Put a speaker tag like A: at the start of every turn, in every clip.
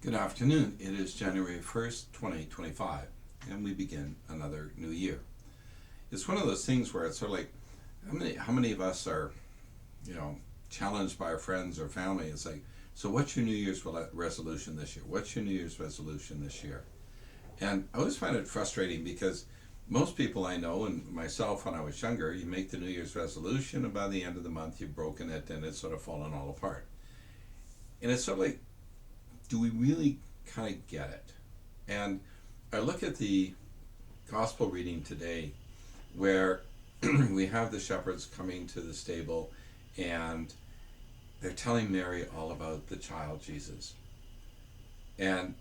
A: Good afternoon. It is January 1st, 2025, and we begin another new year. It's one of those things where it's sort of like, how many of us are, challenged by our friends or family? It's like, so what's your New Year's resolution this year? What's your New Year's resolution this year? And I always find it frustrating because most people I know, and myself when I was younger, you make the New Year's resolution, and by the end of the month you've broken it and it's sort of fallen all apart. And it's sort of like, do we really kind of get it? And I look at the gospel reading today where we have the shepherds coming to the stable and they're telling Mary all about the child Jesus. And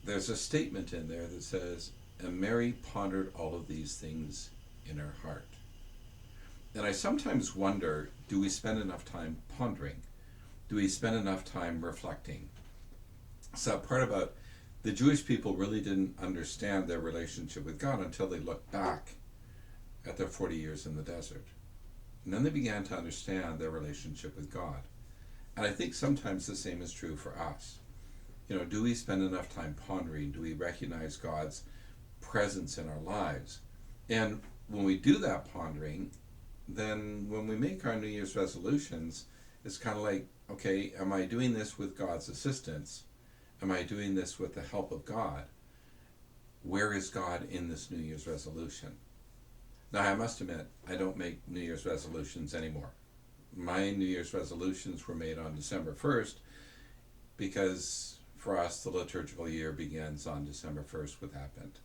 A: there's a statement in there that says, and Mary pondered all of these things in her heart. And I sometimes wonder, do we spend enough time pondering? Do we spend enough time reflecting? So part about the Jewish people really didn't understand their relationship with God until they looked back at their 40 years in the desert. And then they began to understand their relationship with God. And I think sometimes the same is true for us. Do we spend enough time pondering? Do we recognize God's presence in our lives? And when we do that pondering, then when we make our New Year's resolutions, it's kind of like, okay, am I doing this with God's assistance? Am I doing this with the help of God? Where is God in this New Year's resolution? Now, I must admit, I don't make New Year's resolutions anymore. My New Year's resolutions were made on December 1st because for us, the liturgical year begins on December 1st with Advent.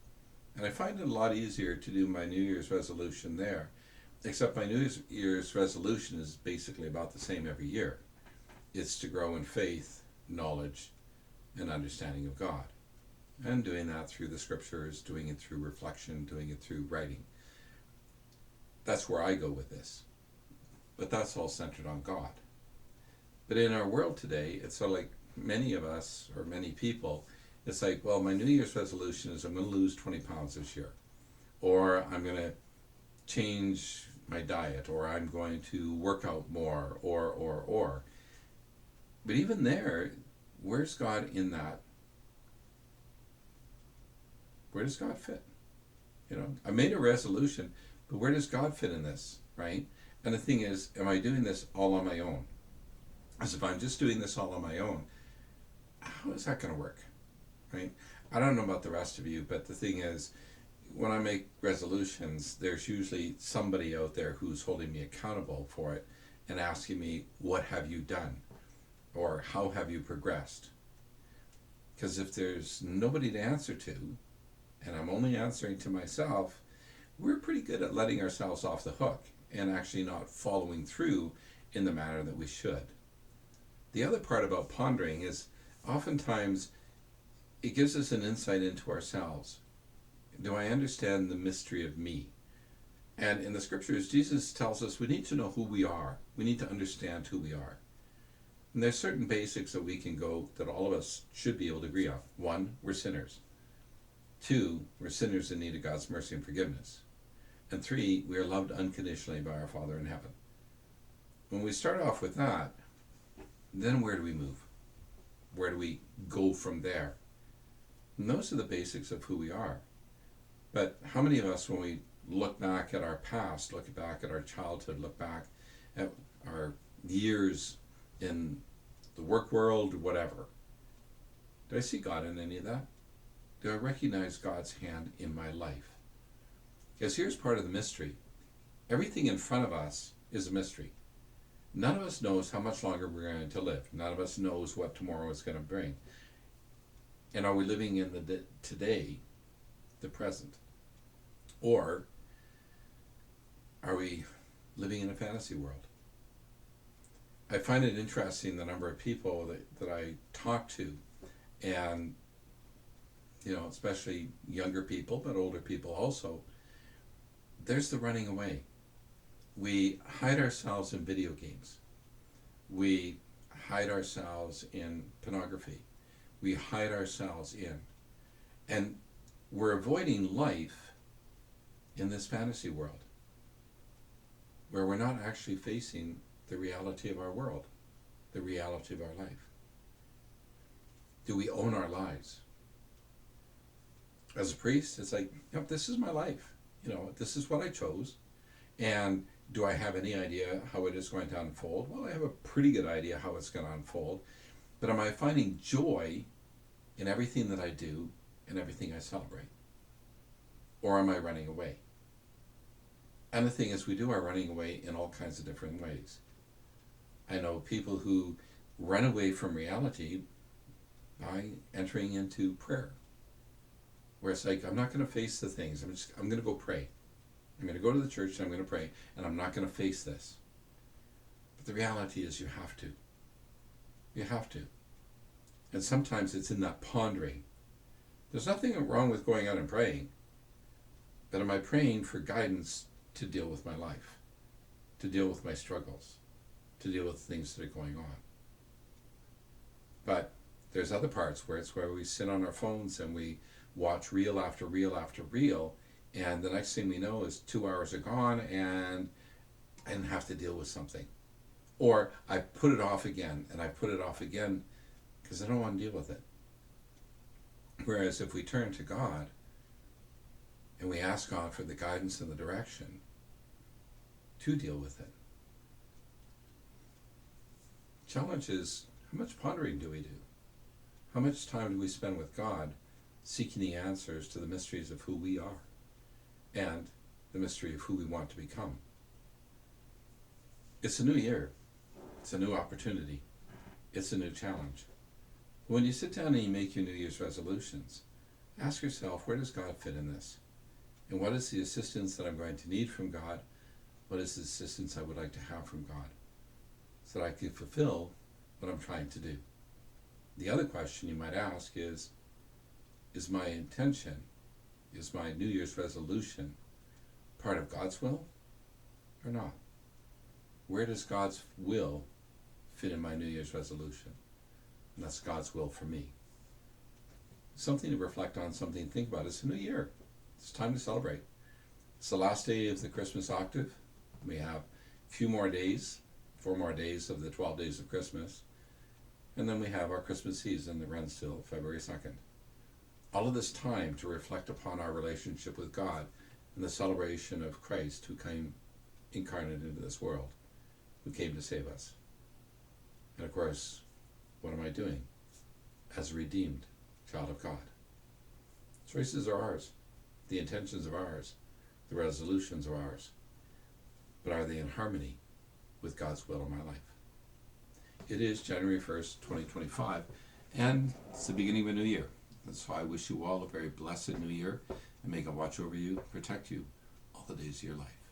A: And I find it a lot easier to do my New Year's resolution there, except my New Year's resolution is basically about the same every year. It's to grow in faith, knowledge, and understanding of God. And doing that through the scriptures, doing it through reflection, doing it through writing. That's where I go with this. But that's all centered on God. But in our world today, it's sort of like many of us, or many people, it's like, well, my New Year's resolution is I'm going to lose 20 pounds this year. Or I'm going to change my diet, or I'm going to work out more, or. But even there, where's God in that? Where does God fit? I made a resolution, but where does God fit in this, right? And the thing is, am I doing this all on my own? As if I'm just doing this all on my own, how is that going to work, right? I don't know about the rest of you, but the thing is, when I make resolutions, there's usually somebody out there who's holding me accountable for it and asking me, what have you done? Or how have you progressed? Because if there's nobody to answer to, and I'm only answering to myself, we're pretty good at letting ourselves off the hook and actually not following through in the manner that we should. The other part about pondering is oftentimes it gives us an insight into ourselves. Do I understand the mystery of me? And in the scriptures, Jesus tells us we need to know who we are. We need to understand who we are. And there's certain basics that we can go that all of us should be able to agree on. 1, we're sinners. 2, we're sinners in need of God's mercy and forgiveness. And 3, we are loved unconditionally by our Father in heaven. When we start off with that, then where do we move? Where do we go from there? And those are the basics of who we are. But how many of us, when we look back at our past, look back at our childhood, look back at our years in the work world, whatever, do I see God in any of that? Do I recognize God's hand in my life? Because here's part of the mystery. Everything in front of us is a mystery. None of us knows how much longer we're going to live. None of us knows what tomorrow is going to bring. And are we living in the today, the present? Or are we living in a fantasy world? I find it interesting the number of people that I talk to, and especially younger people, but older people also, there's the running away. We hide ourselves in video games. We hide ourselves in pornography. We hide ourselves and we're avoiding life in this fantasy world where we're not actually facing the reality of our world, the reality of our life. Do we own our lives? As a priest, it's like, yep, this is my life. This is what I chose. And do I have any idea how it is going to unfold? Well, I have a pretty good idea how it's going to unfold. But am I finding joy in everything that I do and everything I celebrate? Or am I running away? And the thing is, we do our running away in all kinds of different ways. I know people who run away from reality by entering into prayer, where it's like, I'm not going to face the things. I'm going to go pray. I'm going to go to the church and I'm going to pray, and I'm not going to face this. But the reality is, you have to. You have to. And sometimes it's in that pondering. There's nothing wrong with going out and praying, but am I praying for guidance to deal with my life, to deal with my struggles, to deal with things that are going on? But there's other parts where it's where we sit on our phones and we watch reel after reel after reel, and the next thing we know is 2 hours are gone and I didn't have to deal with something. Or I put it off again and I put it off again because I don't want to deal with it. Whereas if we turn to God and we ask God for the guidance and the direction to deal with it. Challenge is, how much pondering do we do? How much time do we spend with God seeking the answers to the mysteries of who we are and the mystery of who we want to become? It's a new year. It's a new opportunity. It's a new challenge. When you sit down and you make your New Year's resolutions, ask yourself, where does God fit in this? And what is the assistance that I'm going to need from God? What is the assistance I would like to have from God so that I can fulfill what I'm trying to do? The other question you might ask is my intention, is my New Year's resolution part of God's will or not? Where does God's will fit in my New Year's resolution? And that's God's will for me. Something to reflect on, something to think about. It's a new year. It's time to celebrate. It's the last day of the Christmas octave. We have a few more days, 4 more days of the 12 days of Christmas. And then we have our Christmas season that runs till February 2nd. All of this time to reflect upon our relationship with God and the celebration of Christ who came incarnate into this world, who came to save us. And of course, what am I doing as a redeemed child of God? Choices are ours. The intentions are ours. The resolutions are ours. But are they in harmony with God's will in my life? It is January 1st, 2025, and it's the beginning of a new year. And so I wish you all a very blessed new year, and may God watch over you, protect you all the days of your life.